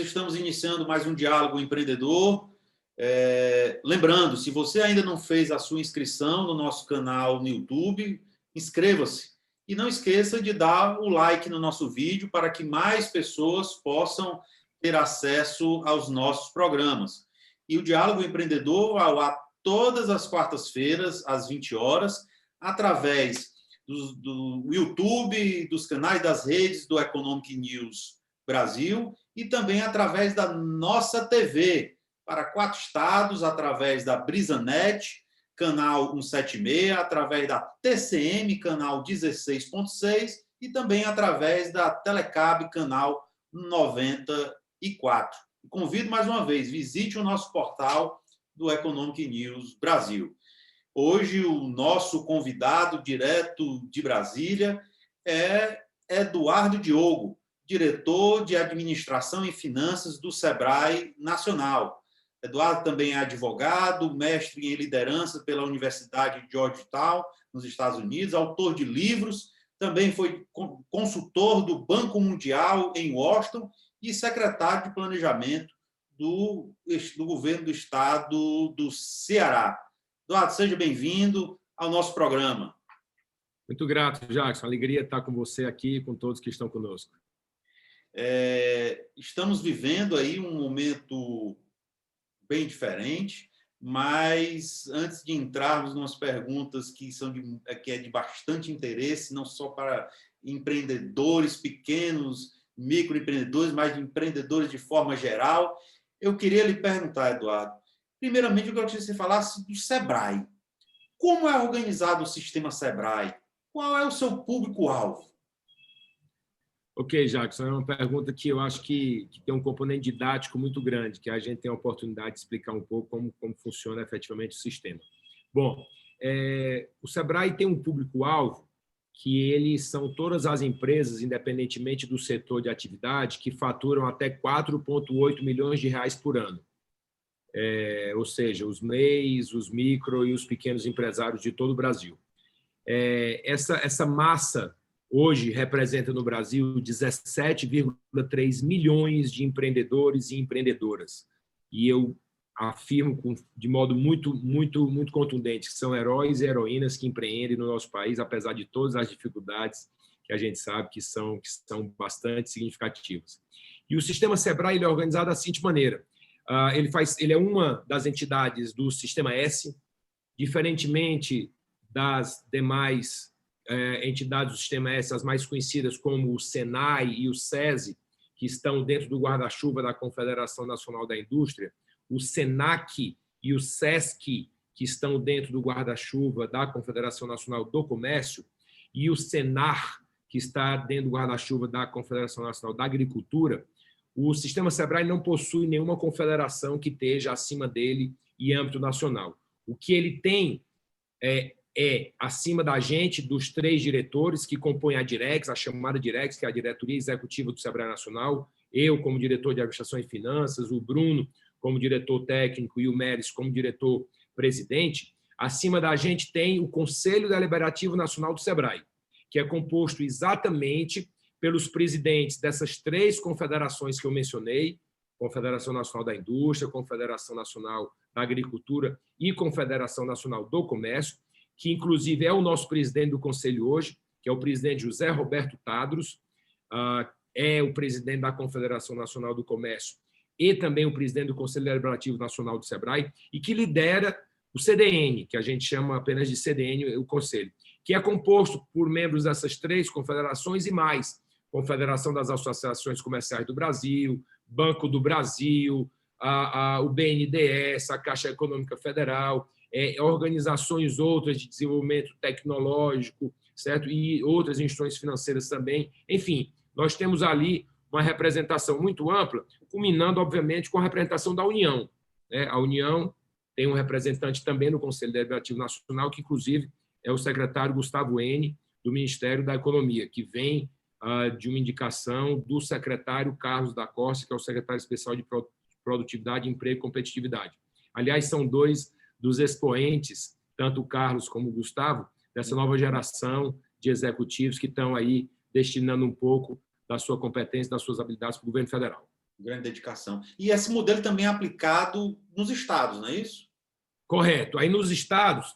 estamos iniciando mais um Diálogo Empreendedor. Lembrando, se você ainda não fez a sua inscrição no nosso canal no YouTube, inscreva-se. E não esqueça de dar o like no nosso vídeo para que mais pessoas possam ter acesso aos nossos programas. E o Diálogo Empreendedor vai ao ar todas as quartas-feiras, às 20 horas, através do YouTube, dos canais das redes do Economic News Brasil e também através da nossa TV, para 4 estados, através da BrisaNet, canal 176, através da TCM, canal 16.6 e também através da Telecab, canal 94. Convido mais uma vez, visite o nosso portal do Economic News Brasil. Hoje, o nosso convidado direto de Brasília é Eduardo Diogo, diretor de Administração e Finanças do Sebrae Nacional. Eduardo também é advogado, mestre em liderança pela Universidade de Georgetown, nos Estados Unidos, autor de livros, também foi consultor do Banco Mundial em Washington e secretário de Planejamento do Governo do Estado do Ceará. Eduardo, seja bem-vindo ao nosso programa. Muito grato, Jackson. Alegria estar com você aqui e com todos que estão conosco. Estamos vivendo aí um momento bem diferente, mas antes de entrarmos nas perguntas que é de bastante interesse, não só para empreendedores pequenos, microempreendedores, mas de empreendedores de forma geral, eu queria lhe perguntar, Eduardo, primeiramente, eu gostaria que você falasse do Sebrae. Como é organizado o sistema Sebrae? Qual é o seu público-alvo? Ok, Jackson, é uma pergunta que eu acho que tem um componente didático muito grande, que a gente tem a oportunidade de explicar um pouco como funciona efetivamente o sistema. Bom, o Sebrae tem um público-alvo que eles são todas as empresas, independentemente do setor de atividade, que faturam até 4,8 milhões de reais por ano. Ou seja, os MEIs, os micro e os pequenos empresários de todo o Brasil. Essa massa hoje representa no Brasil 17,3 milhões de empreendedores e empreendedoras. E eu afirmo de modo muito contundente que são heróis e heroínas que empreendem no nosso país, apesar de todas as dificuldades que a gente sabe que são bastante significativas. E o sistema Sebrae ele é organizado da seguinte maneira. Ele é uma das entidades do Sistema S, diferentemente das demais entidades do Sistema S, as mais conhecidas como o SENAI e o SESI, que estão dentro do guarda-chuva da Confederação Nacional da Indústria, o SENAC e o SESC, que estão dentro do guarda-chuva da Confederação Nacional do Comércio, e o SENAR, que está dentro do guarda-chuva da Confederação Nacional da Agricultura. O sistema Sebrae não possui nenhuma confederação que esteja acima dele em âmbito nacional. O que ele tem acima da gente, dos 3 diretores que compõem a Direx, a chamada Direx, que é a diretoria executiva do Sebrae Nacional, eu como diretor de Administração e Finanças, o Bruno como diretor técnico e o Meres como diretor-presidente. Acima da gente tem o Conselho Deliberativo Nacional do Sebrae, que é composto exatamente pelos presidentes dessas 3 confederações que eu mencionei, Confederação Nacional da Indústria, Confederação Nacional da Agricultura e Confederação Nacional do Comércio, que inclusive é o nosso presidente do Conselho hoje, que é o presidente José Roberto Tadros, é o presidente da Confederação Nacional do Comércio e também o presidente do Conselho Deliberativo Nacional do Sebrae, e que lidera o CDN, que a gente chama apenas de CDN, o Conselho, que é composto por membros dessas 3 confederações e mais, Confederação das Associações Comerciais do Brasil, Banco do Brasil, o BNDES, a Caixa Econômica Federal, organizações outras de desenvolvimento tecnológico, certo? E outras instituições financeiras também. Enfim, nós temos ali uma representação muito ampla, culminando, obviamente, com a representação da União. A União tem um representante também no Conselho Deliberativo Nacional, que, inclusive, é o secretário Gustavo N., do Ministério da Economia, que vem de uma indicação do secretário Carlos da Costa, que é o secretário especial de Produtividade, Emprego e Competitividade. Aliás, são 2 dos expoentes, tanto o Carlos como o Gustavo, dessa nova geração de executivos que estão aí destinando um pouco da sua competência, das suas habilidades para o governo federal. Grande dedicação. E esse modelo também é aplicado nos estados, não é isso? Correto. Aí, nos estados,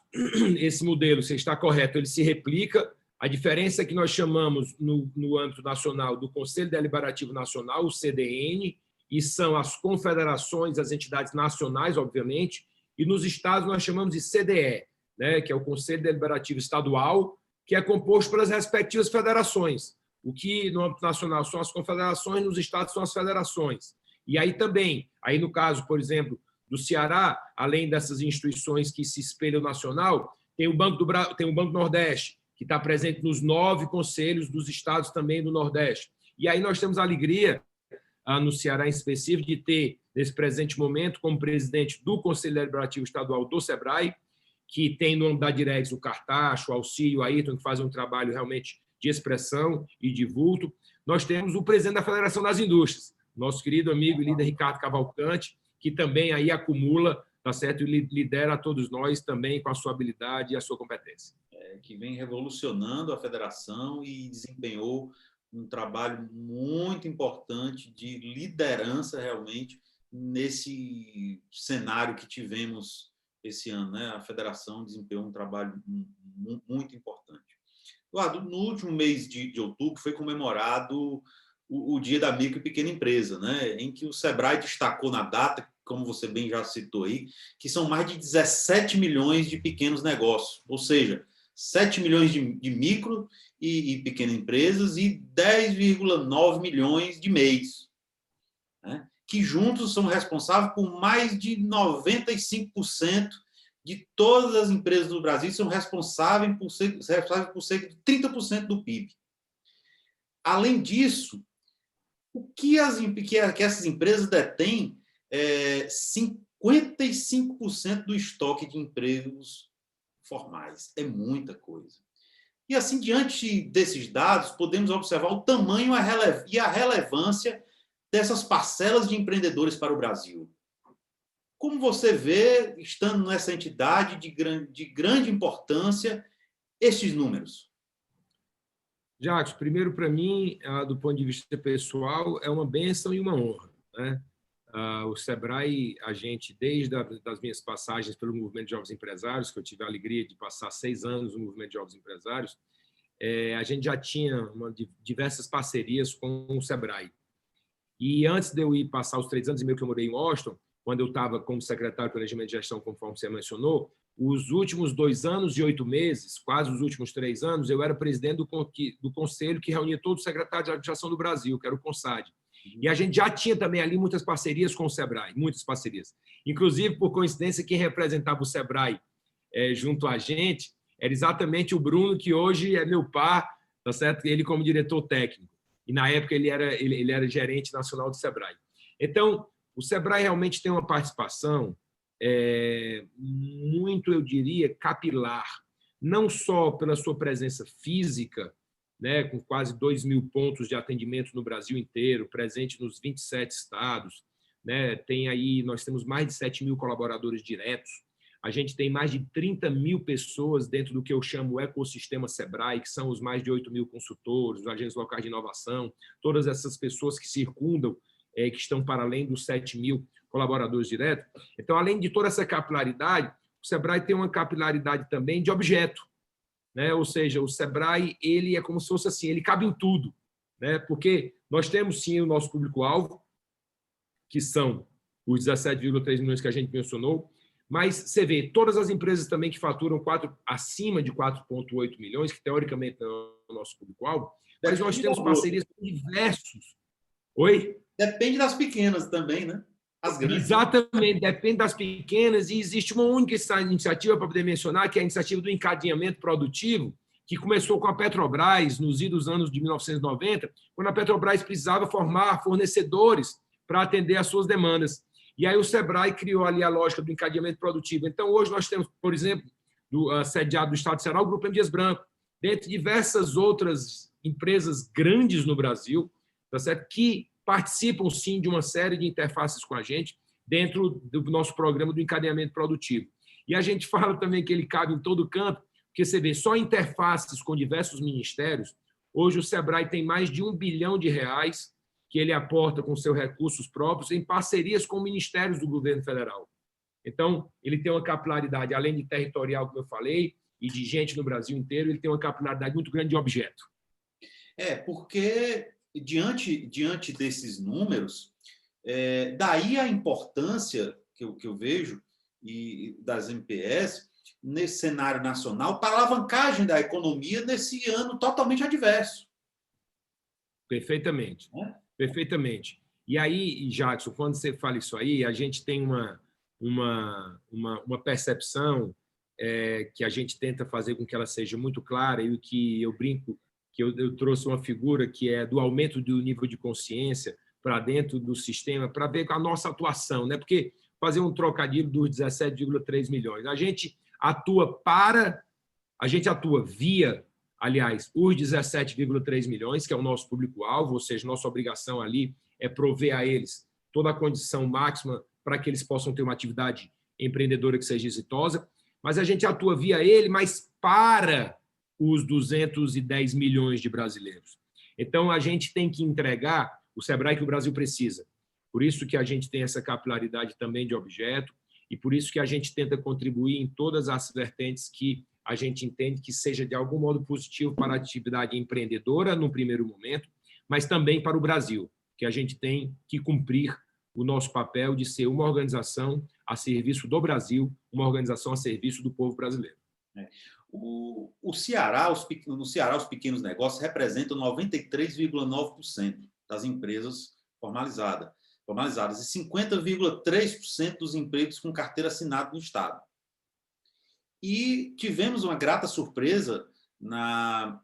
esse modelo, se está correto, ele se replica. A diferença é que nós chamamos, no âmbito nacional, do Conselho Deliberativo Nacional, o CDN, e são as confederações, as entidades nacionais, obviamente, e nos estados nós chamamos de CDE, né, que é o Conselho Deliberativo Estadual, que é composto pelas respectivas federações. O que no âmbito nacional são as confederações, nos estados são as federações. E aí também, aí no caso, por exemplo, do Ceará, além dessas instituições que se espelham nacional, tem o Banco do Nordeste, que está presente nos 9 conselhos dos estados também do Nordeste. E aí nós temos a alegria, no Ceará em específico, de ter, nesse presente momento, como presidente do Conselho Deliberativo Estadual do SEBRAE, que tem no âmbito da Direx o Cartacho, o Alcílio, o Ayrton, que fazem um trabalho realmente de expressão e de vulto. Nós temos o presidente da Federação das Indústrias, nosso querido amigo e líder Ricardo Cavalcante, que também aí acumula, tá certo, e lidera a todos nós também com a sua habilidade e a sua competência. Que vem revolucionando a federação e desempenhou um trabalho muito importante de liderança realmente nesse cenário que tivemos esse ano, né? A federação desempenhou um trabalho muito importante. Eduardo, no último mês de outubro foi comemorado o Dia da Micro e Pequena Empresa, né? Em que o SEBRAE destacou na data, como você bem já citou aí, que são mais de 17 milhões de pequenos negócios, ou seja, 7 milhões de micro e pequenas empresas e 10,9 milhões de MEIs, né? Que juntos são responsáveis por mais de 95% de todas as empresas do Brasil, são responsáveis por cerca de 30% do PIB. Além disso, o que essas empresas detêm 55% do estoque de empregos formais. É muita coisa. E assim, diante desses dados, podemos observar o tamanho e a relevância dessas parcelas de empreendedores para o Brasil. Como você vê, estando nessa entidade de grande importância, estes números? Jacques, primeiro, para mim, do ponto de vista pessoal, é uma bênção e uma honra, né? O SEBRAE, a gente, desde as minhas passagens pelo Movimento de Jovens Empresários, que eu tive a alegria de passar 6 anos no Movimento de Jovens Empresários, a gente já tinha diversas parcerias com o SEBRAE. E antes de eu ir passar os 3 anos e meio que eu morei em Washington, quando eu estava como secretário de Planejamento de Gestão, conforme você mencionou, os últimos 2 anos e 8 meses, quase os últimos 3 anos, eu era presidente do conselho que reunia todos os secretários de administração do Brasil, que era o CONSAD. E a gente já tinha também ali muitas parcerias com o SEBRAE, muitas parcerias. Inclusive, por coincidência, quem representava o SEBRAE junto a gente era exatamente o Bruno, que hoje é meu par, tá certo? Ele como diretor técnico. E, na época, ele era gerente nacional do SEBRAE. Então, o SEBRAE realmente tem uma participação muito, eu diria, capilar, não só pela sua presença física, né, com quase 2.000 pontos de atendimento no Brasil inteiro, presente nos 27 estados, né, nós temos mais de 7.000 colaboradores diretos, a gente tem mais de 30.000 pessoas dentro do que eu chamo o ecossistema SEBRAE, que são os mais de 8.000 consultores, os agentes locais de inovação, todas essas pessoas que circundam, que estão para além dos 7.000 colaboradores diretos. Então, além de toda essa capilaridade, o SEBRAE tem uma capilaridade também de objeto, né? Ou seja, o SEBRAE ele é como se fosse assim, ele cabe em tudo, né? Porque nós temos sim o nosso público-alvo, que são os 17,3 milhões que a gente mencionou, mas você vê todas as empresas também que faturam acima de 4,8 milhões, que teoricamente não é o nosso público-alvo, mas nós temos parcerias com diversos. Oi? Depende das pequenas também, né? As grandes. Exatamente, depende das pequenas, e existe uma única iniciativa para poder mencionar, que é a iniciativa do encadeamento produtivo, que começou com a Petrobras nos idos anos de 1990, quando a Petrobras precisava formar fornecedores para atender às suas demandas. E aí o SEBRAE criou ali a lógica do encadeamento produtivo. Então, hoje nós temos, por exemplo, sediado do Estado de Ceará, o Grupo M. Dias Branco, dentre diversas outras empresas grandes no Brasil, tá certo? Que participam, sim, de uma série de interfaces com a gente dentro do nosso programa do encadeamento produtivo. E a gente fala também que ele cabe em todo canto, porque você vê só interfaces com diversos ministérios. Hoje o SEBRAE tem mais de R$1 bilhão que ele aporta com seus recursos próprios em parcerias com ministérios do governo federal. Então, ele tem uma capilaridade, além de territorial, como eu falei, e de gente no Brasil inteiro, ele tem uma capilaridade muito grande de objeto. Porque diante desses números, daí a importância que eu vejo das MPS nesse cenário nacional para a alavancagem da economia nesse ano totalmente adverso. Perfeitamente. Perfeitamente. E aí, Jackson, quando você fala isso aí, a gente tem uma percepção que a gente tenta fazer com que ela seja muito clara, e o que eu brinco, que eu trouxe uma figura que é do aumento do nível de consciência para dentro do sistema, para ver a nossa atuação, né? Porque fazer um trocadilho dos 17,3 milhões, a gente atua via, aliás, os 17,3 milhões, que é o nosso público-alvo, ou seja, nossa obrigação ali é prover a eles toda a condição máxima para que eles possam ter uma atividade empreendedora que seja exitosa, mas a gente atua via ele, mas para os 210 milhões de brasileiros. Então, a gente tem que entregar o Sebrae que o Brasil precisa. Por isso que a gente tem essa capilaridade também de objeto e por isso que a gente tenta contribuir em todas as vertentes que a gente entende que seja de algum modo positivo para a atividade empreendedora no primeiro momento, mas também para o Brasil, que a gente tem que cumprir o nosso papel de ser uma organização a serviço do Brasil, uma organização a serviço do povo brasileiro. No Ceará, os pequenos negócios representam 93,9% das empresas formalizadas e 50,3% dos empregos com carteira assinada no Estado. E tivemos uma grata surpresa na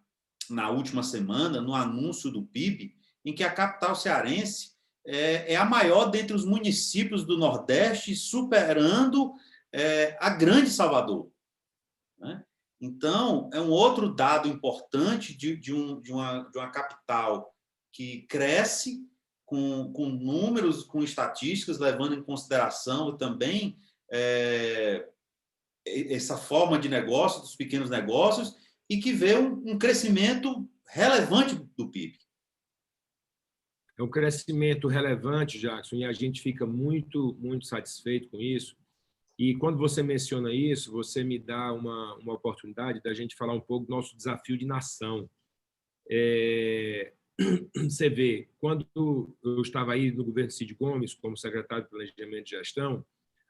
última semana, no anúncio do PIB, em que a capital cearense é a maior dentre os municípios do Nordeste, superando a grande Salvador. Né? Então, é um outro dado importante de uma capital que cresce com números, com estatísticas, levando em consideração também essa forma de negócio, dos pequenos negócios, e que vê um crescimento relevante do PIB. É um crescimento relevante, Jackson, e a gente fica muito, muito satisfeito com isso. E quando você menciona isso, você me dá uma oportunidade da gente falar um pouco do nosso desafio de nação. Você vê, quando eu estava aí no governo Cid Gomes, como secretário de Planejamento e Gestão,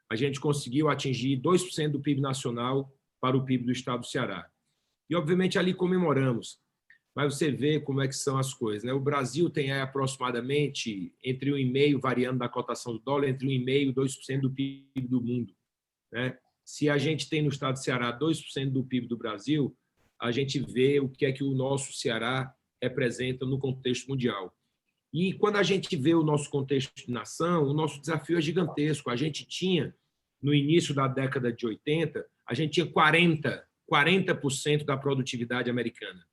a gente conseguiu atingir 2% do PIB nacional para o PIB do estado do Ceará. E, obviamente, ali comemoramos. Mas você vê como é que são as coisas, né? O Brasil tem aproximadamente entre 1,5%, variando da cotação do dólar, entre 1,5% e 2% do PIB do mundo. Né? Se a gente tem no estado do Ceará 2% do PIB do Brasil, a gente vê o que é que o nosso Ceará representa no contexto mundial. E quando a gente vê o nosso contexto de nação, o nosso desafio é gigantesco. A gente tinha, no início da década de 80, a gente tinha 40% da produtividade americana,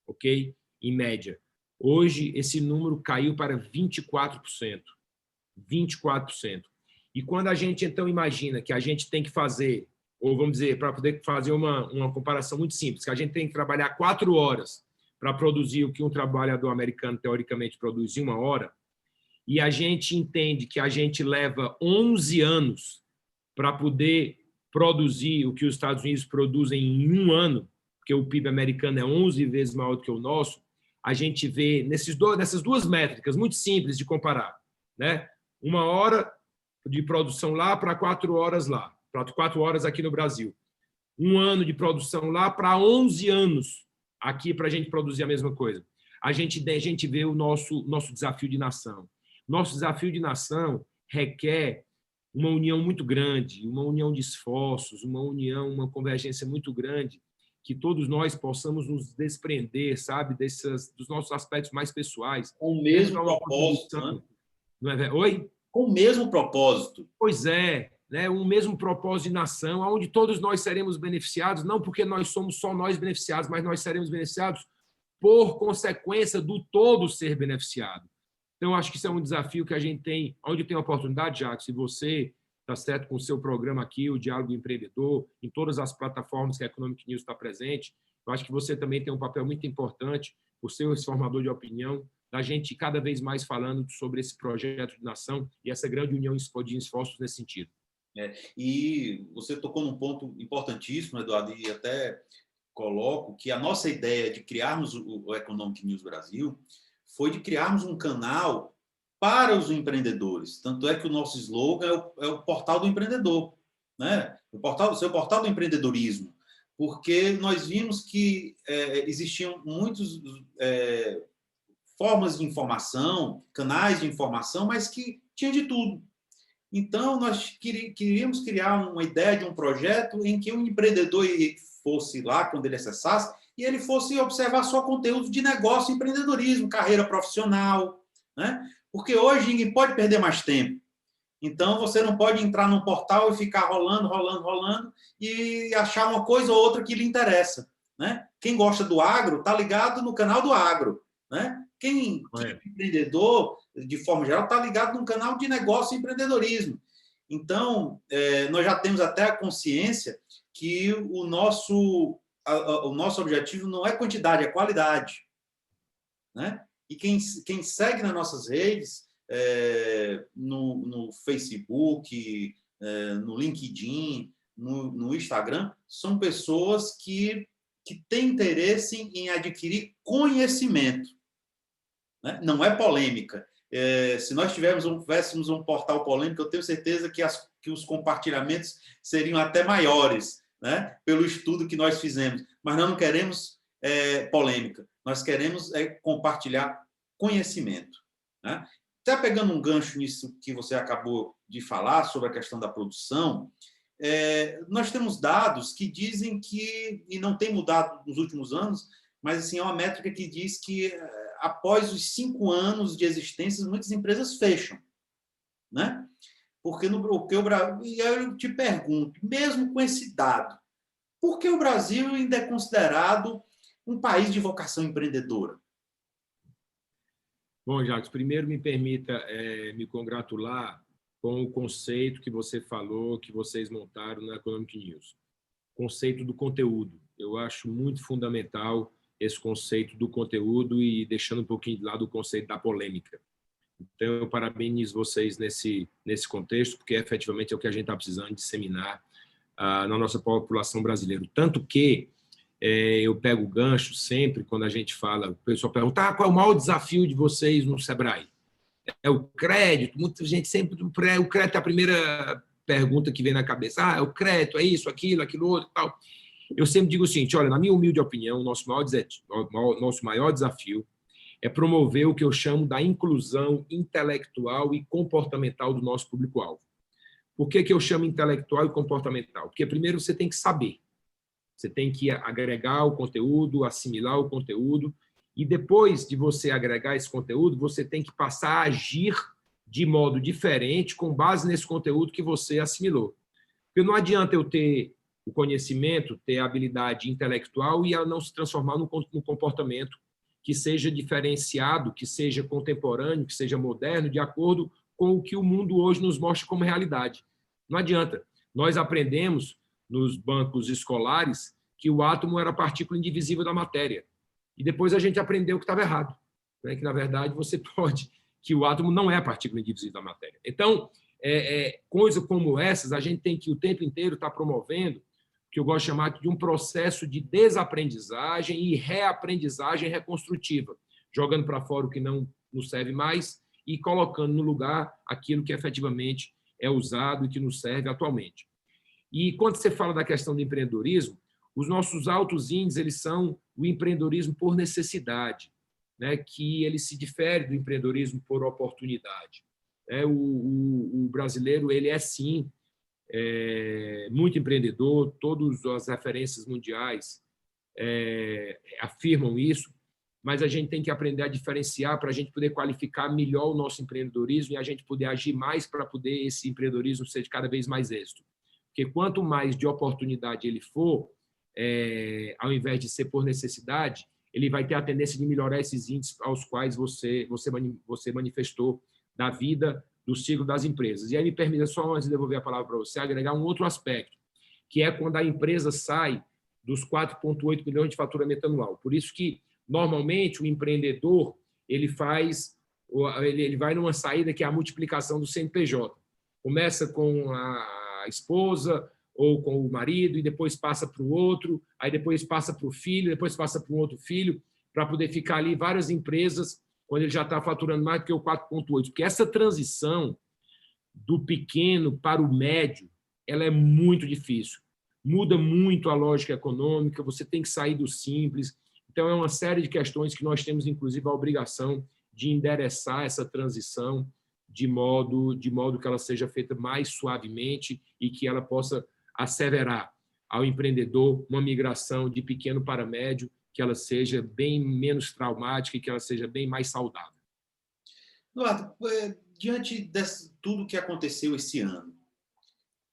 ok? Em média. Hoje, esse número caiu para 24%. 24%. E quando a gente, então, imagina que a gente tem que fazer, ou vamos dizer, para poder fazer uma comparação muito simples, que a gente tem que trabalhar 4 horas para produzir o que um trabalhador americano, teoricamente, produz em 1 hora, e a gente entende que a gente leva 11 anos para poder produzir o que os Estados Unidos produzem em 1 ano, porque o PIB americano é 11 vezes maior do que o nosso, a gente vê nessas 2 métricas muito simples de comparar, né? 1 hora de produção lá para 4 horas lá, para 4 horas aqui no Brasil. 1 ano de produção lá para 11 anos aqui para a gente produzir a mesma coisa. A gente vê o nosso desafio de nação. Nosso desafio de nação requer uma união muito grande, uma união de esforços, uma convergência muito grande, que todos nós possamos nos desprender, sabe, dos nossos aspectos mais pessoais. Com o mesmo propósito, né? Oi? Com o mesmo propósito. Pois é, né? Um mesmo propósito de nação, onde todos nós seremos beneficiados, não porque nós somos só nós beneficiados, mas nós seremos beneficiados por consequência do todo ser beneficiado. Então, acho que isso é um desafio que a gente tem, onde tem a oportunidade, Jacques, se você está certo com o seu programa aqui, o Diálogo Empreendedor, em todas as plataformas que a Economic News está presente, eu acho que você também tem um papel muito importante, por ser esse formador de opinião, da gente cada vez mais falando sobre esse projeto de nação e essa grande união de esforços nesse sentido. E você tocou num ponto importantíssimo, Eduardo, e até coloco que a nossa ideia de criarmos o Economic News Brasil foi de criarmos um canal para os empreendedores. Tanto é que o nosso slogan é o portal do empreendedor, né? O seu portal do empreendedorismo, porque nós vimos que existiam muitas formas de informação, canais de informação, mas que tinha de tudo. Então, nós queríamos criar uma ideia de um projeto em que um empreendedor fosse lá, quando ele acessasse, e ele fosse observar só conteúdo de negócio, empreendedorismo, carreira profissional, né? Porque hoje ninguém pode perder mais tempo. Então, você não pode entrar num portal e ficar rolando, e achar uma coisa ou outra que lhe interessa, né? Quem gosta do agro está ligado no canal do agro, né? Quem é empreendedor, de forma geral, está ligado num canal de negócio e empreendedorismo. Então, nós já temos até a consciência que o nosso objetivo não é quantidade, é qualidade, né? E quem segue nas nossas redes, no Facebook, no LinkedIn, no Instagram, são pessoas que têm interesse em adquirir conhecimento, né? Não é polêmica. Se nós tivéssemos um portal polêmico, eu tenho certeza que os compartilhamentos seriam até maiores, né? Pelo estudo que nós fizemos. Mas nós não queremos polêmica, nós queremos compartilhar conhecimento, né? Até pegando um gancho nisso que você acabou de falar, sobre a questão da produção, nós temos dados que dizem que, e não tem mudado nos últimos anos, mas assim, é uma métrica que diz que após os 5 anos de existência, muitas empresas fecham, né? Porque o Brasil, e eu te pergunto, mesmo com esse dado, por que o Brasil ainda é considerado um país de vocação empreendedora? Bom, Jacques, primeiro me permita me congratular com o conceito que você falou, que vocês montaram na Economic News. Conceito do conteúdo. Eu acho muito fundamental esse conceito do conteúdo e deixando um pouquinho de lado o conceito da polêmica. Então, eu parabenizo vocês nesse contexto, porque efetivamente é o que a gente está precisando disseminar na nossa população brasileira. Tanto que eu pego o gancho sempre quando a gente fala, o pessoal pergunta, qual é o maior desafio de vocês no Sebrae? É o crédito. Muita gente sempre... O crédito é a primeira pergunta que vem na cabeça. É o crédito, é isso, aquilo outro e tal. Eu sempre digo o seguinte, olha, na minha humilde opinião, o nosso maior desafio é promover o que eu chamo da inclusão intelectual e comportamental do nosso público-alvo. Por que eu chamo intelectual e comportamental? Porque primeiro você tem que saber, você tem que agregar o conteúdo, assimilar o conteúdo, e depois de você agregar esse conteúdo, você tem que passar a agir de modo diferente com base nesse conteúdo que você assimilou. Porque não adianta eu ter o conhecimento, ter a habilidade intelectual e ela não se transformar num comportamento que seja diferenciado, que seja contemporâneo, que seja moderno, de acordo com o que o mundo hoje nos mostra como realidade. Não adianta. Nós aprendemos nos bancos escolares que o átomo era a partícula indivisível da matéria. E depois a gente aprendeu que estava errado, né? Que, na verdade, que o átomo não é a partícula indivisível da matéria. Então, coisas como essas, a gente tem que o tempo inteiro estar promovendo, que eu gosto de chamar de um processo de desaprendizagem e reaprendizagem reconstrutiva, jogando para fora o que não nos serve mais e colocando no lugar aquilo que efetivamente é usado e que nos serve atualmente. E quando você fala da questão do empreendedorismo, os nossos altos índices eles são o empreendedorismo por necessidade, né, que ele se difere do empreendedorismo por oportunidade. O brasileiro ele é, sim, muito empreendedor, todas as referências mundiais afirmam isso, mas a gente tem que aprender a diferenciar para a gente poder qualificar melhor o nosso empreendedorismo e a gente poder agir mais para poder esse empreendedorismo ser de cada vez mais êxito. Porque quanto mais de oportunidade ele for, ao invés de ser por necessidade, ele vai ter a tendência de melhorar esses índices aos quais você manifestou da vida, do ciclo das empresas. E aí me permita só, antes de devolver a palavra para você, agregar um outro aspecto, que é quando a empresa sai dos 4,8 milhões de faturamento anual. Por isso que, normalmente, o empreendedor ele vai numa saída que é a multiplicação do CNPJ. Começa com a esposa ou com o marido, e depois passa para o outro, aí depois passa para o filho, depois passa para um outro filho, para poder ficar ali várias empresas, quando ele já está faturando mais do que o 4,8. Porque essa transição do pequeno para o médio, ela é muito difícil. Muda muito a lógica econômica, você tem que sair do simples. Então, é uma série de questões que nós temos, inclusive, a obrigação de endereçar essa transição de modo que ela seja feita mais suavemente e que ela possa asseverar ao empreendedor uma migração de pequeno para médio, que ela seja bem menos traumática e que ela seja bem mais saudável. Eduardo, diante de tudo que aconteceu esse ano,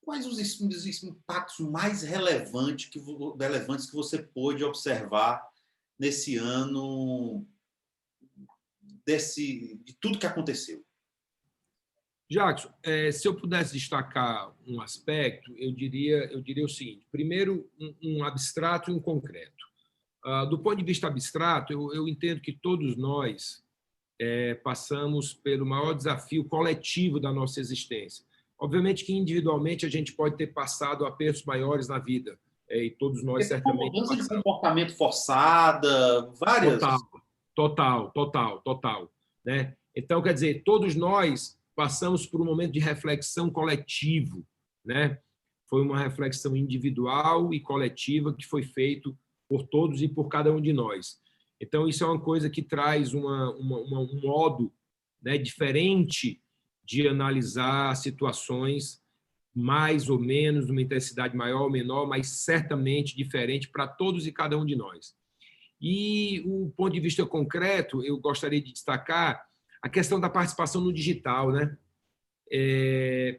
quais os impactos mais relevantes que você pôde observar nesse ano de tudo que aconteceu? Jackson, se eu pudesse destacar um aspecto, eu diria o seguinte: primeiro, um abstrato e um concreto. Do ponto de vista abstrato, eu entendo que todos nós passamos pelo maior desafio coletivo da nossa existência. Obviamente que individualmente a gente pode ter passado apertos maiores na vida, e todos nós certamente mudança de comportamento forçada, várias. Total, né? Então, quer dizer, todos nós passamos por um momento de reflexão coletivo, né? Foi uma reflexão individual e coletiva que foi feito por todos e por cada um de nós. Então, isso é uma coisa que traz um modo, né, diferente de analisar situações, mais ou menos, numa intensidade maior ou menor, mas certamente diferente para todos e cada um de nós. E o ponto de vista concreto, eu gostaria de destacar a questão da participação no digital, né?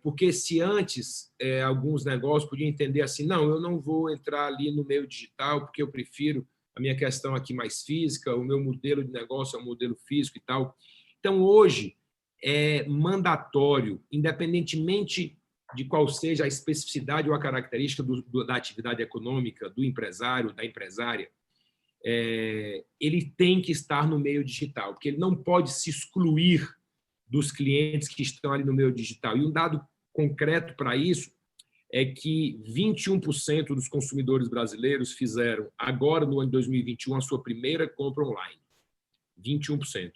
Porque se antes alguns negócios podiam entender assim, não, eu não vou entrar ali no meio digital porque eu prefiro a minha questão aqui mais física, o meu modelo de negócio é um modelo físico e tal. Então, hoje, é mandatório, independentemente de qual seja a especificidade ou a característica da atividade econômica, do empresário, da empresária, ele tem que estar no meio digital, porque ele não pode se excluir dos clientes que estão ali no meio digital. E um dado concreto para isso é que 21% dos consumidores brasileiros fizeram, agora no ano de 2021, a sua primeira compra online. 21%.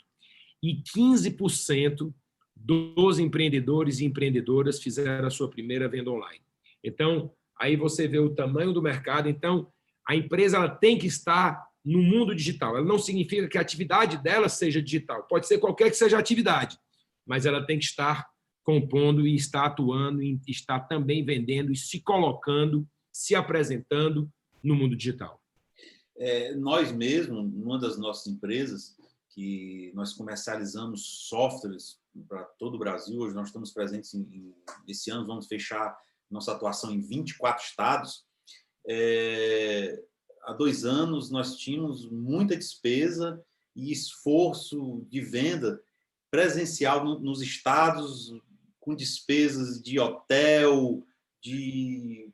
E 15% dos empreendedores e empreendedoras fizeram a sua primeira venda online. Então, aí você vê o tamanho do mercado. Então, a empresa ela tem que estar no mundo digital. Ela não significa que a atividade dela seja digital. Pode ser qualquer que seja a atividade, mas ela tem que estar compondo e estar atuando e estar também vendendo e se colocando, se apresentando no mundo digital. Nós mesmos, numa das nossas empresas, que nós comercializamos softwares para todo o Brasil, hoje nós estamos presentes esse ano, vamos fechar nossa atuação em 24 estados. Há 2 anos nós tínhamos muita despesa e esforço de venda presencial nos estados, com despesas de hotel, de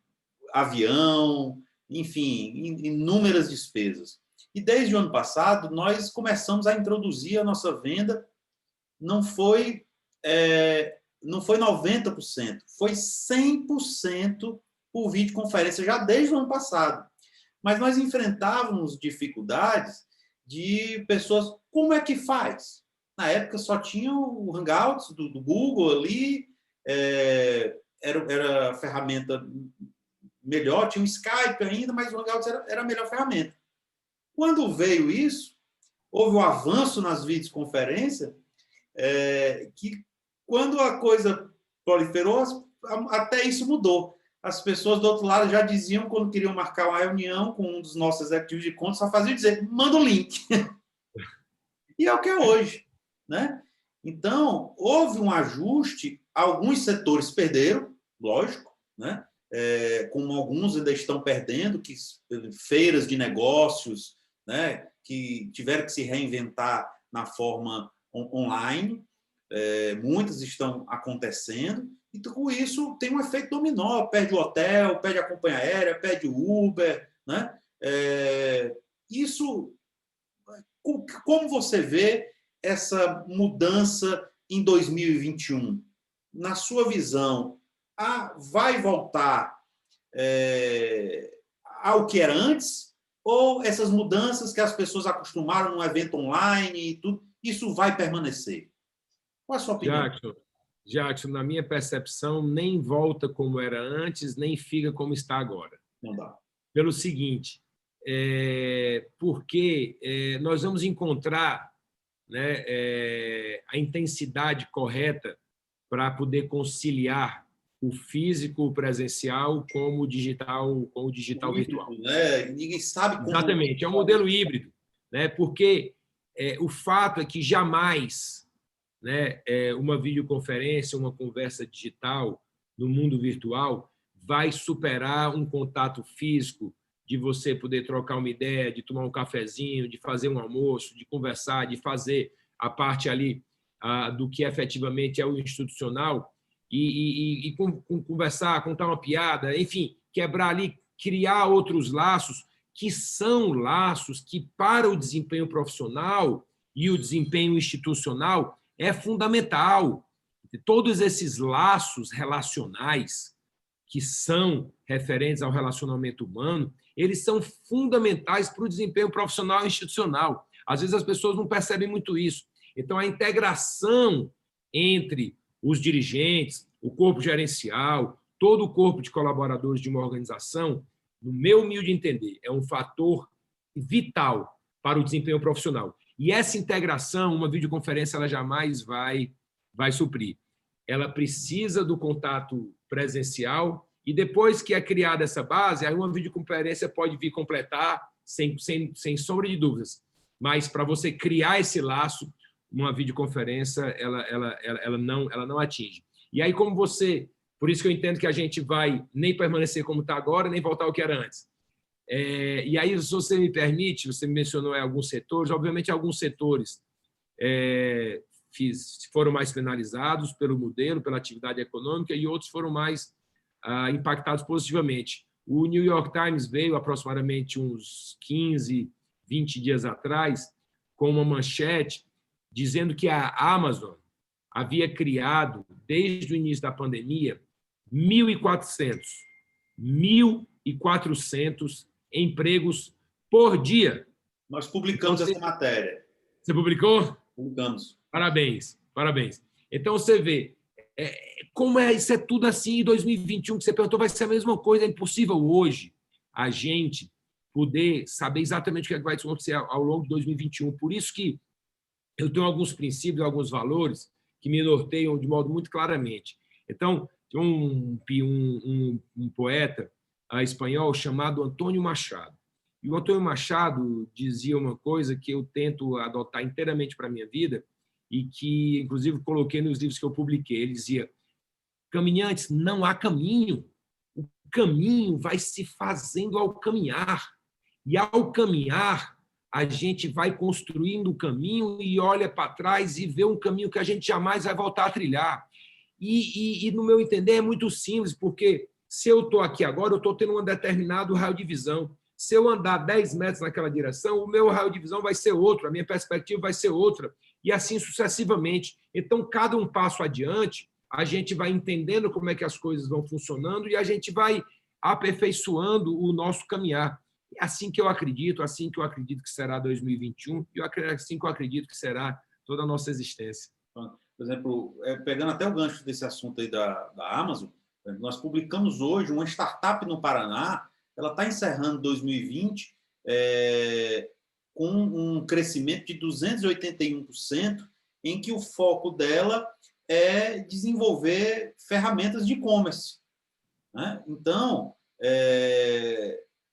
avião, enfim, inúmeras despesas. E desde o ano passado, nós começamos a introduzir a nossa venda, não foi 90%, foi 100% por videoconferência, já desde o ano passado. Mas nós enfrentávamos dificuldades de pessoas, como é que faz? Na época só tinha o Hangouts do Google ali, era a ferramenta melhor, tinha o Skype ainda, mas o Hangouts era a melhor ferramenta. Quando veio isso, houve um avanço nas videoconferências, que quando a coisa proliferou, até isso mudou. As pessoas do outro lado já diziam, quando queriam marcar uma reunião com um dos nossos executivos de conta, só faziam dizer, manda o link. E é o que é hoje, né? Então, houve um ajuste, alguns setores perderam, lógico, né? Como alguns ainda estão perdendo, que feiras de negócios, né? Que tiveram que se reinventar na forma online, muitas estão acontecendo, e com isso tem um efeito dominó, perde o hotel, perde a companhia aérea, perde o Uber, né? Isso, como você vê essa mudança em 2021? Na sua visão, vai voltar ao que era antes? Ou essas mudanças que as pessoas acostumaram no evento online e tudo, isso vai permanecer? Qual a sua opinião? Jackson, na minha percepção, nem volta como era antes, nem fica como está agora. Não dá. Pelo seguinte, porque nós vamos encontrar, né, a intensidade correta para poder conciliar o físico, o presencial, com o digital virtual. Né? Ninguém sabe como... Exatamente, é um modelo híbrido, né? Porque o fato é que jamais, né, uma videoconferência, uma conversa digital no mundo virtual vai superar um contato físico, de você poder trocar uma ideia, de tomar um cafezinho, de fazer um almoço, de conversar, de fazer a parte ali do que efetivamente é o institucional e conversar, contar uma piada, enfim, quebrar ali, criar outros laços que são laços que, para o desempenho profissional e o desempenho institucional, é fundamental. Todos esses laços relacionais que são referentes ao relacionamento humano, eles são fundamentais para o desempenho profissional e institucional. Às vezes as pessoas não percebem muito isso. Então, a integração entre os dirigentes, o corpo gerencial, todo o corpo de colaboradores de uma organização, no meu humilde entender, é um fator vital para o desempenho profissional. E essa integração, uma videoconferência, ela jamais vai suprir. Ela precisa do contato presencial e depois que é criada essa base, aí uma videoconferência pode vir completar sem sombra de dúvidas. Mas para você criar esse laço, uma videoconferência ela não atinge. E aí como por isso que eu entendo que a gente vai nem permanecer como está agora, nem voltar ao que era antes. E aí, se você me permite, você mencionou alguns setores, obviamente alguns setores foram mais penalizados pelo modelo, pela atividade econômica, e outros foram mais impactados positivamente. O New York Times veio aproximadamente uns 15, 20 dias atrás com uma manchete dizendo que a Amazon havia criado, desde o início da pandemia, 1.400 empregos por dia. Nós publicamos essa matéria. Você publicou? Publicamos. Parabéns. Então, você vê como isso é tudo assim em 2021, que você perguntou, vai ser a mesma coisa, é impossível hoje a gente poder saber exatamente o que vai acontecer ao longo de 2021. Por isso que eu tenho alguns princípios, alguns valores que me norteiam de modo muito claramente. Então, tem um poeta espanhol chamado Antônio Machado. E o Antônio Machado dizia uma coisa que eu tento adotar inteiramente para a minha vida e que, inclusive, coloquei nos livros que eu publiquei. Ele dizia, caminhantes, não há caminho. O caminho vai se fazendo ao caminhar. E, ao caminhar, a gente vai construindo o caminho e olha para trás e vê um caminho que a gente jamais vai voltar a trilhar. E no meu entender, é muito simples, porque se eu estou aqui agora, eu estou tendo um determinado raio de visão. Se eu andar 10 metros naquela direção, o meu raio de visão vai ser outro, a minha perspectiva vai ser outra, e assim sucessivamente. Então, cada um passo adiante, a gente vai entendendo como é que as coisas vão funcionando e a gente vai aperfeiçoando o nosso caminhar. É assim que eu acredito que será 2021, e assim que eu acredito que será toda a nossa existência. Por exemplo, pegando até o gancho desse assunto aí da Amazon, nós publicamos hoje uma startup no Paraná, ela está encerrando 2020 com um crescimento de 281%, em que o foco dela é desenvolver ferramentas de e-commerce. Né? Então,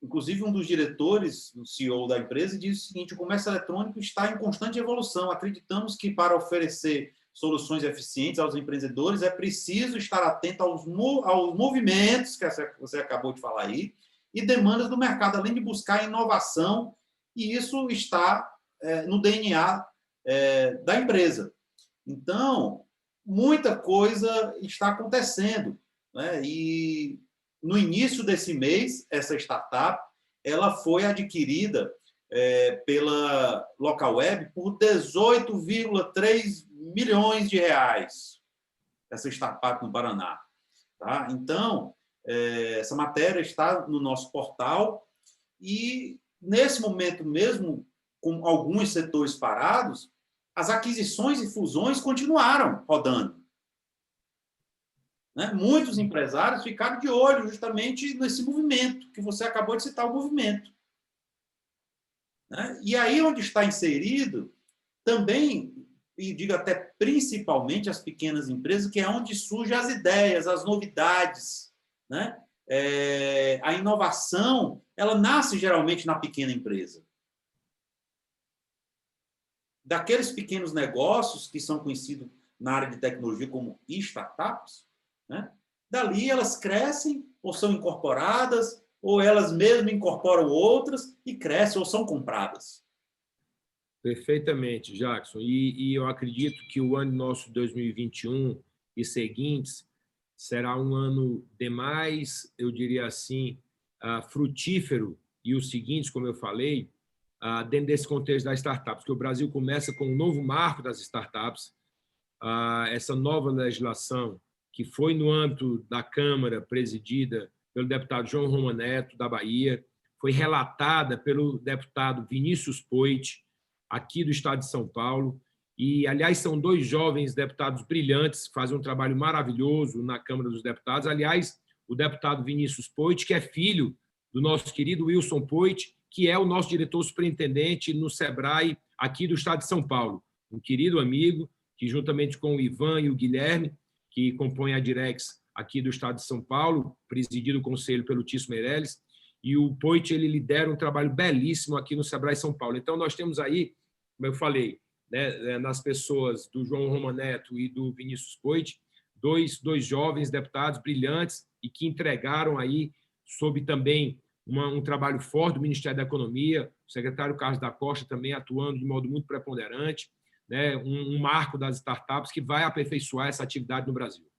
inclusive um dos diretores, o CEO da empresa, diz o seguinte: o comércio eletrônico está em constante evolução. Acreditamos que para oferecer soluções eficientes aos empreendedores é preciso estar atento aos movimentos que você acabou de falar aí e demandas do mercado, além de buscar inovação, e isso está no DNA da empresa. Então, muita coisa está acontecendo, né? E no início desse mês, essa startup ela foi adquirida pela local web por 18,3 milhões de reais, essa startup no Paraná. Tá? Então, essa matéria está no nosso portal e, nesse momento mesmo, com alguns setores parados, as aquisições e fusões continuaram rodando. Né? Muitos empresários ficaram de olho justamente nesse movimento, que você acabou de citar, o movimento. Né? E aí, onde está inserido, também, e digo até principalmente as pequenas empresas, que é onde surgem as ideias, as novidades. Né? A inovação, ela nasce geralmente na pequena empresa. Daqueles pequenos negócios que são conhecidos na área de tecnologia como startups, né? Dali elas crescem ou são incorporadas, ou elas mesmas incorporam outras e crescem ou são compradas. Perfeitamente, Jackson. E eu acredito que o ano nosso 2021 e seguintes será um ano demais, eu diria assim, frutífero, e os seguintes, como eu falei, dentro desse contexto das startups, que o Brasil começa com um novo marco das startups, essa nova legislação que foi no âmbito da Câmara, presidida pelo deputado João Romão Neto, da Bahia, foi relatada pelo deputado Vinícius Poit, aqui do estado de São Paulo, e, aliás, são dois jovens deputados brilhantes, fazem um trabalho maravilhoso na Câmara dos Deputados. Aliás, o deputado Vinícius Poit, que é filho do nosso querido Wilson Poit, que é o nosso diretor superintendente no SEBRAE, aqui do estado de São Paulo. Um querido amigo, que juntamente com o Ivan e o Guilherme, que compõem a Direx aqui do estado de São Paulo, presidido o conselho pelo Tício Meirelles, e o Poit, ele lidera um trabalho belíssimo aqui no SEBRAE São Paulo. Então, nós temos aí, como eu falei, né, nas pessoas do João Romão Neto e do Vinícius Poit, dois jovens deputados brilhantes e que entregaram aí, sob também um trabalho forte do Ministério da Economia, o secretário Carlos da Costa também atuando de modo muito preponderante, né, um marco das startups que vai aperfeiçoar essa atividade no Brasil.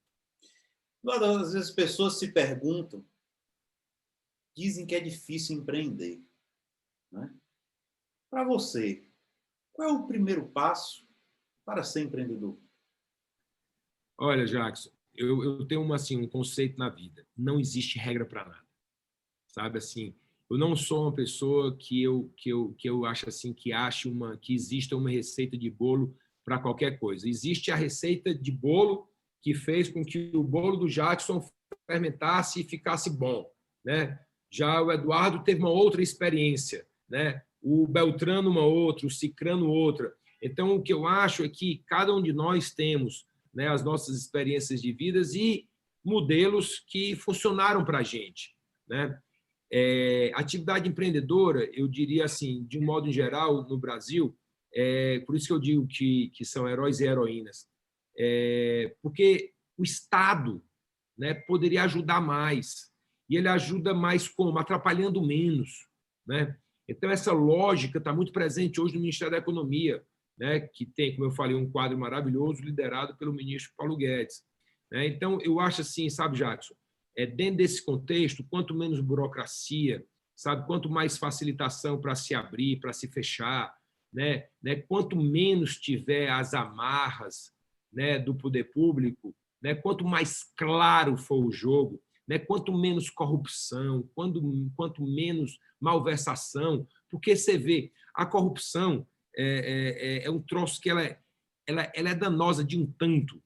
Às vezes as pessoas se perguntam, dizem que é difícil empreender. Né? Para você, qual é o primeiro passo para ser empreendedor? Olha, Jackson, eu tenho um conceito na vida. Não existe regra para nada. Sabe assim, eu não sou uma pessoa que eu acho assim que exista uma receita de bolo para qualquer coisa. Existe a receita de bolo que fez com que o bolo do Jackson fermentasse e ficasse bom, né? Já o Eduardo teve uma outra experiência, né? O Beltrano uma outra, o Cicrano outra. Então, o que eu acho é que cada um de nós temos, né, as nossas experiências de vidas e modelos que funcionaram para a gente, né? Atividade empreendedora, eu diria assim, de um modo geral, no Brasil, por isso que eu digo que são heróis e heroínas, porque o Estado, né, poderia ajudar mais, e ele ajuda mais como? Atrapalhando menos. Né? Então, essa lógica está muito presente hoje no Ministério da Economia, né, que tem, como eu falei, um quadro maravilhoso liderado pelo ministro Paulo Guedes. Né? Então, eu acho assim, sabe, Jackson, dentro desse contexto, quanto menos burocracia, sabe, quanto mais facilitação para se abrir, para se fechar, né, quanto menos tiver as amarras, né, do poder público, né, quanto mais claro for o jogo, né, quanto menos corrupção, quanto menos malversação, porque você vê, a corrupção é um troço que ela é danosa de um tanto,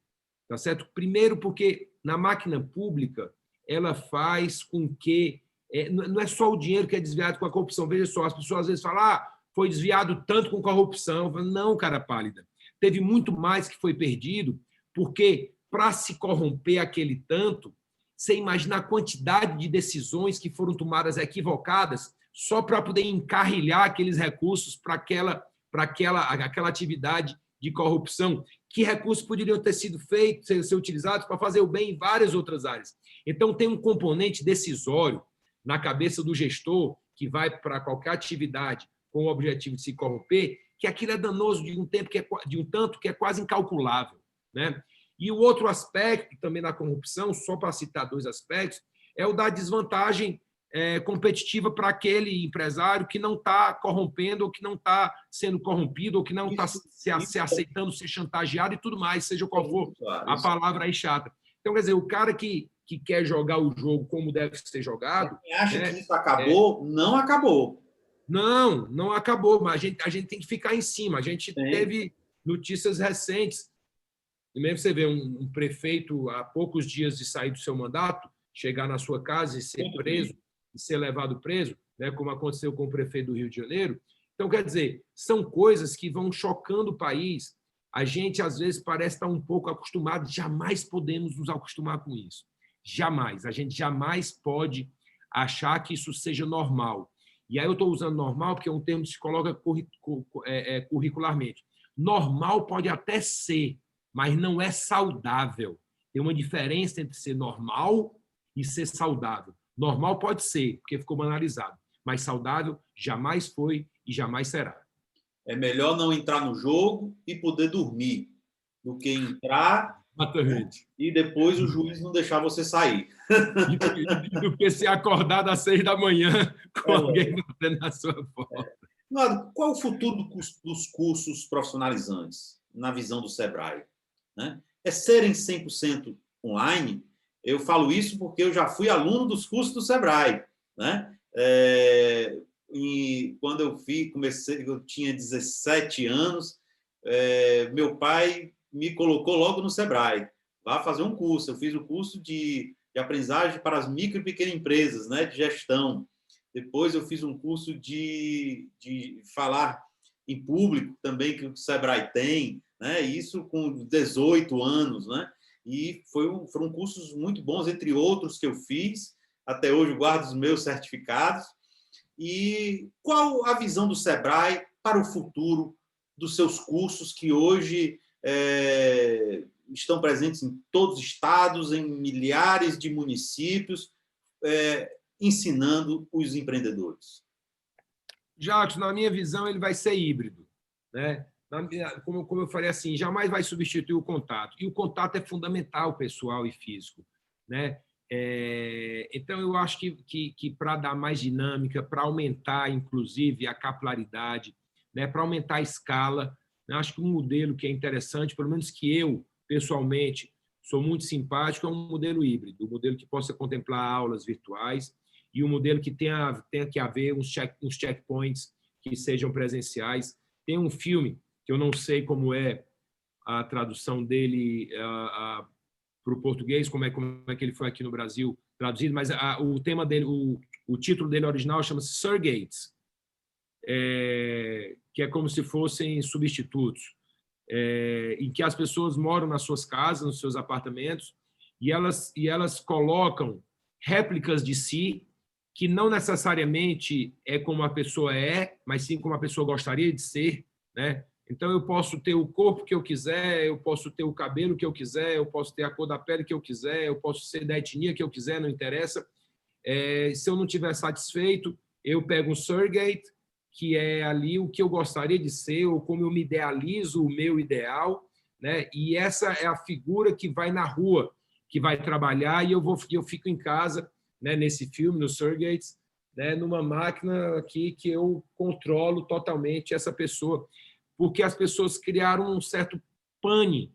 tá certo? Primeiro porque na máquina pública ela faz com que não é só o dinheiro que é desviado com a corrupção. Veja só, as pessoas às vezes falam, foi desviado tanto com corrupção. Falo, não, cara pálida. Teve muito mais que foi perdido, porque para se corromper aquele tanto, você imagina a quantidade de decisões que foram tomadas equivocadas só para poder encarrilhar aqueles recursos para aquela atividade de corrupção. Que recursos poderiam ter sido feitos, ser utilizados para fazer o bem em várias outras áreas. Então, tem um componente decisório na cabeça do gestor que vai para qualquer atividade com o objetivo de se corromper, que aquilo é danoso de um tanto que é quase incalculável. Né? E o outro aspecto também da corrupção, só para citar dois aspectos, é o da desvantagem competitiva para aquele empresário que não está corrompendo, ou que não está sendo corrompido, ou que não está se aceitando ser chantageado e tudo mais, seja qual for a palavra aí chata. Então, quer dizer, o cara que quer jogar o jogo como deve ser jogado... Quem acha que isso acabou, não acabou. Não acabou, mas a gente tem que ficar em cima. A gente teve notícias recentes. E mesmo você vê um prefeito, há poucos dias de sair do seu mandato, chegar na sua casa e ser preso, e ser levado preso, né, como aconteceu com o prefeito do Rio de Janeiro. Então, quer dizer, são coisas que vão chocando o país. A gente, às vezes, parece estar um pouco acostumado, jamais podemos nos acostumar com isso. Jamais. A gente jamais pode achar que isso seja normal. E aí eu estou usando normal porque é um termo que se coloca curricularmente. Normal pode até ser, mas não é saudável. Tem uma diferença entre ser normal e ser saudável. Normal pode ser, porque ficou banalizado, mas saudável jamais foi e jamais será. É melhor não entrar no jogo e poder dormir do que entrar e depois o juiz não deixar você sair. E do que se acordar às 6 da manhã com alguém batendo na sua porta. Qual o futuro dos cursos profissionalizantes, na visão do Sebrae? É serem 100% online? Eu falo isso porque eu já fui aluno dos cursos do Sebrae. E quando eu comecei, eu tinha 17 anos, meu pai me colocou logo no Sebrae. Vá fazer um curso. Eu fiz o curso de aprendizagem para as micro e pequenas empresas, de gestão. Depois eu fiz um curso de falar em público também, que o Sebrae tem, isso com 18 anos. E foram cursos muito bons, entre outros que eu fiz. Até hoje eu guardo os meus certificados. E qual a visão do Sebrae para o futuro dos seus cursos, que hoje estão presentes em todos os estados, em milhares de municípios, ensinando os empreendedores? Jacques, na minha visão, ele vai ser híbrido. Como eu falei assim, jamais vai substituir o contato. E o contato é fundamental, pessoal e físico. Então, eu acho que para dar mais dinâmica, para aumentar, inclusive, a capilaridade, para aumentar a escala, acho que um modelo que é interessante, pelo menos que eu, pessoalmente, sou muito simpático, é um modelo híbrido, um modelo que possa contemplar aulas virtuais e um modelo que tenha que haver uns checkpoints que sejam presenciais. Tem um filme, que eu não sei como é a tradução dele para o português, como é que ele foi aqui no Brasil traduzido, mas o tema dele, o título dele original chama-se Surrogates, que é como se fossem substitutos, em que as pessoas moram nas suas casas, nos seus apartamentos, e elas colocam réplicas de si, que não necessariamente é como a pessoa mas sim como a pessoa gostaria de ser. Então, eu posso ter o corpo que eu quiser, eu posso ter o cabelo que eu quiser, eu posso ter a cor da pele que eu quiser, eu posso ser da etnia que eu quiser, não interessa. Se eu não estiver satisfeito, eu pego um surrogate, que é ali o que eu gostaria de ser, ou como eu me idealizo, o meu ideal, e essa é a figura que vai na rua, que vai trabalhar, e eu fico em casa, nesse filme, no Surrogates, numa máquina aqui que eu controlo totalmente essa pessoa, porque as pessoas criaram um certo pane,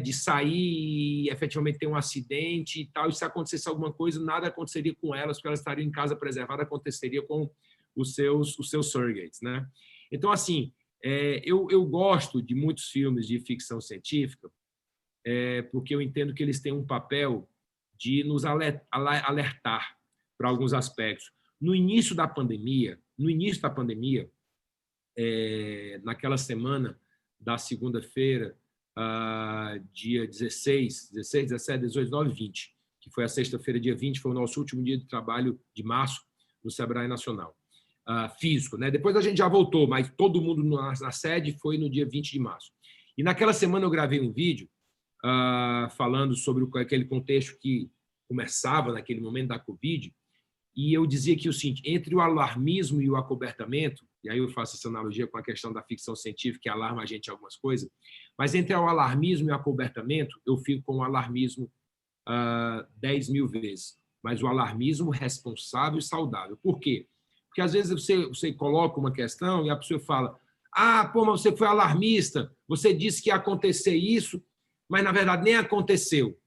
de sair e efetivamente ter um acidente e tal, e se acontecesse alguma coisa, nada aconteceria com elas, porque elas estariam em casa preservada, aconteceria com os seus surrogates. Então, assim, eu gosto de muitos filmes de ficção científica, porque eu entendo que eles têm um papel de nos alertar para alguns aspectos. No início da pandemia, naquela semana da segunda-feira, dia 16, 17, 18, 19 e 20, que foi a sexta-feira, dia 20, foi o nosso último dia de trabalho de março no Sebrae Nacional, físico. Depois a gente já voltou, mas todo mundo na sede foi no dia 20 de março. E naquela semana eu gravei um vídeo falando sobre aquele contexto que começava naquele momento da Covid, e eu dizia que o seguinte, entre o alarmismo e o acobertamento, e aí eu faço essa analogia com a questão da ficção científica, que alarma a gente em algumas coisas, mas entre o alarmismo e o acobertamento, eu fico com o alarmismo 10 mil vezes. mas o alarmismo responsável e saudável. Por quê? Porque às vezes você coloca uma questão e a pessoa fala: ah, pô, mas você foi alarmista, você disse que ia acontecer isso, mas na verdade nem aconteceu.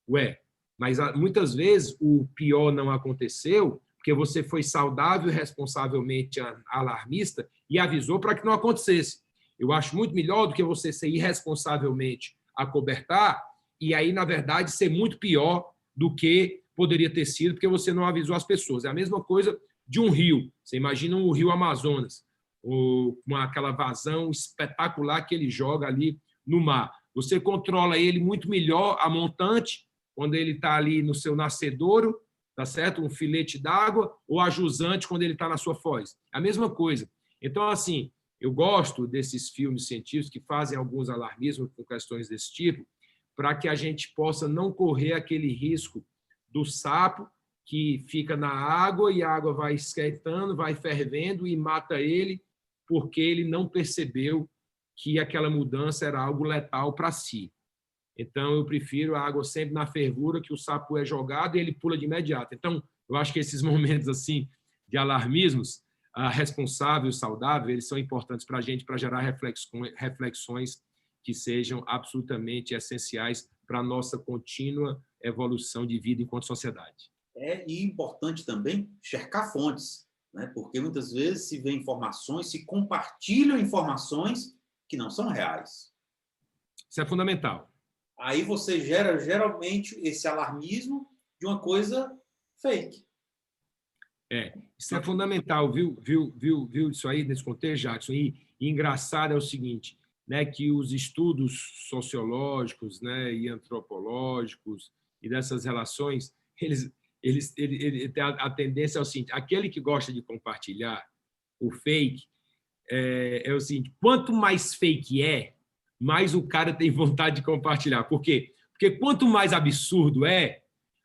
Ué, mas muitas vezes o pior não aconteceu porque você foi saudável e responsavelmente alarmista e avisou para que não acontecesse. Eu acho muito melhor do que você ser irresponsavelmente acobertar e aí, na verdade, ser muito pior do que poderia ter sido porque você não avisou as pessoas. É a mesma coisa de um rio. Você imagina o rio Amazonas, com aquela vazão espetacular que ele joga ali no mar. Você controla ele muito melhor, a montante, quando ele está ali no seu nascedouro, tá certo? Um filete d'água, ou a jusante quando ele está na sua foz. A mesma coisa. Então, assim, eu gosto desses filmes científicos que fazem alguns alarmismos com questões desse tipo, para que a gente possa não correr aquele risco do sapo que fica na água e a água vai esquentando, vai fervendo e mata ele, porque ele não percebeu que aquela mudança era algo letal para si. Então, eu prefiro a água sempre na fervura, que o sapo é jogado e ele pula de imediato. Então, eu acho que esses momentos assim de alarmismos responsável, saudável, eles são importantes para a gente, para gerar reflexões que sejam absolutamente essenciais para a nossa contínua evolução de vida enquanto sociedade. E importante também cercar fontes, né? Porque muitas vezes se vê informações, se compartilham informações que não são reais. Isso é fundamental. Aí você gera geralmente esse alarmismo de uma coisa fake. Isso é fundamental, viu isso aí nesse contexto, Jackson? E engraçado é o seguinte, né, que os estudos sociológicos, né, e antropológicos e dessas relações, eles têm a tendência é o seguinte: aquele que gosta de compartilhar o fake é o seguinte: quanto mais fake mais o cara tem vontade de compartilhar. Por quê? Porque quanto mais absurdo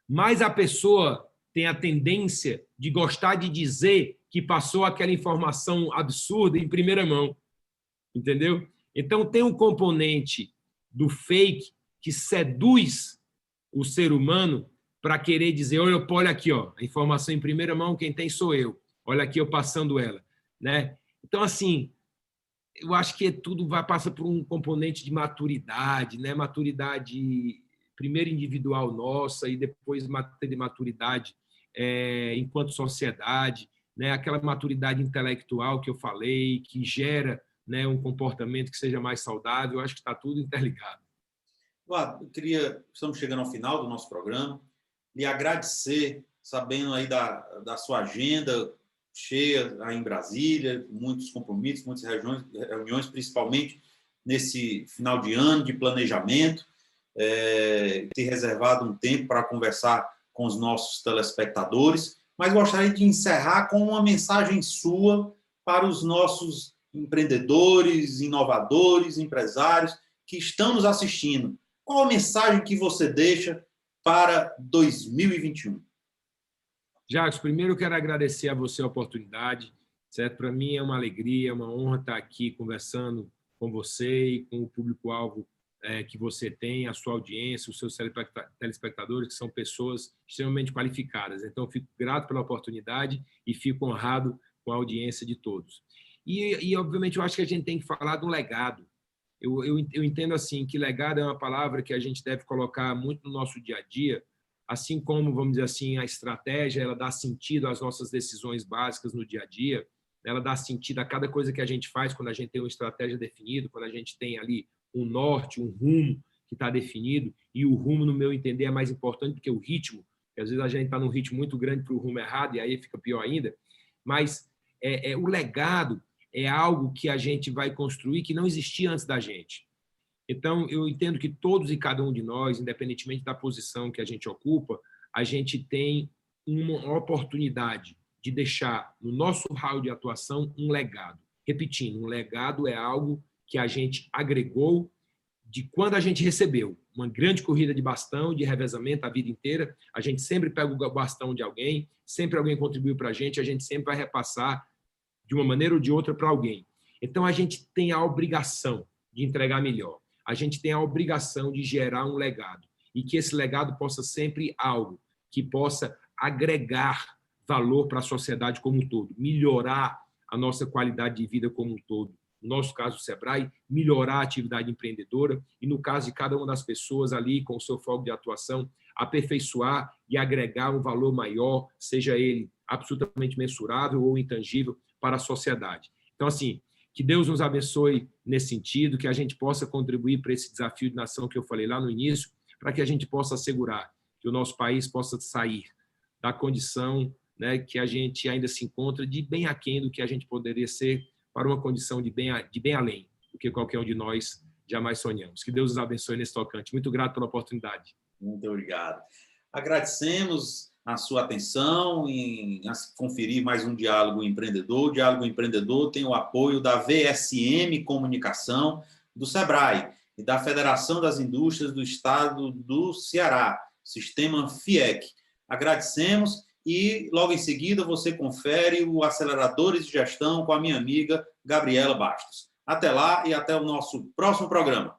mais a pessoa tem a tendência de gostar de dizer que passou aquela informação absurda em primeira mão. Entendeu? Então, tem um componente do fake que seduz o ser humano para querer dizer: olha aqui, ó, a informação em primeira mão, quem tem sou eu. Olha aqui eu passando ela. Né? Então, assim, eu acho que tudo passa por um componente de maturidade, né? Maturidade primeiro individual nossa e depois de maturidade enquanto sociedade, né? Aquela maturidade intelectual que eu falei, que gera, né, um comportamento que seja mais saudável. Eu acho que está tudo interligado. Estamos chegando ao final do nosso programa, lhe agradecer, sabendo aí da sua agenda cheia aí em Brasília, muitos compromissos, muitas reuniões, principalmente nesse final de ano de planejamento, ter reservado um tempo para conversar com os nossos telespectadores, mas gostaria de encerrar com uma mensagem sua para os nossos empreendedores, inovadores, empresários que estão nos assistindo. Qual a mensagem que você deixa para 2021? Jacques, primeiro eu quero agradecer a você a oportunidade, certo? Para mim é uma alegria, uma honra estar aqui conversando com você e com o público-alvo que você tem, a sua audiência, os seus telespectadores, que são pessoas extremamente qualificadas. Então, eu fico grato pela oportunidade e fico honrado com a audiência de todos. E obviamente, eu acho que a gente tem que falar de um legado. Eu entendo assim que legado é uma palavra que a gente deve colocar muito no nosso dia a dia, assim como, vamos dizer assim, a estratégia, ela dá sentido às nossas decisões básicas no dia a dia, ela dá sentido a cada coisa que a gente faz quando a gente tem uma estratégia definida, quando a gente tem ali um norte, um rumo que está definido, e o rumo, no meu entender, é mais importante do que o ritmo, porque às vezes a gente está num ritmo muito grande para o rumo errado, e aí fica pior ainda, mas o legado é algo que a gente vai construir que não existia antes da gente. Então, eu entendo que todos e cada um de nós, independentemente da posição que a gente ocupa, a gente tem uma oportunidade de deixar no nosso raio de atuação um legado. Repetindo, um legado é algo que a gente agregou de quando a gente recebeu. Uma grande corrida de bastão, de revezamento a vida inteira, a gente sempre pega o bastão de alguém, sempre alguém contribuiu para a gente sempre vai repassar de uma maneira ou de outra para alguém. Então, a gente tem a obrigação de entregar melhor. A gente tem a obrigação de gerar um legado e que esse legado possa sempre algo que possa agregar valor para a sociedade como um todo, melhorar a nossa qualidade de vida como um todo. No nosso caso, o Sebrae, melhorar a atividade empreendedora e, no caso de cada uma das pessoas ali, com o seu foco de atuação, aperfeiçoar e agregar um valor maior, seja ele absolutamente mensurável ou intangível, para a sociedade. Então, assim, que Deus nos abençoe nesse sentido, que a gente possa contribuir para esse desafio de nação que eu falei lá no início, para que a gente possa assegurar que o nosso país possa sair da condição, né, que a gente ainda se encontra de bem aquém do que a gente poderia ser, para uma condição de bem além do que qualquer um de nós jamais sonhamos. Que Deus nos abençoe nesse tocante. Muito grato pela oportunidade. Muito obrigado. Agradecemos a sua atenção em conferir mais um Diálogo Empreendedor. O Diálogo Empreendedor tem o apoio da VSM Comunicação, do Sebrae e da Federação das Indústrias do Estado do Ceará, Sistema FIEC. Agradecemos e, logo em seguida, você confere o Aceleradores de Gestão com a minha amiga Gabriela Bastos. Até lá e até o nosso próximo programa.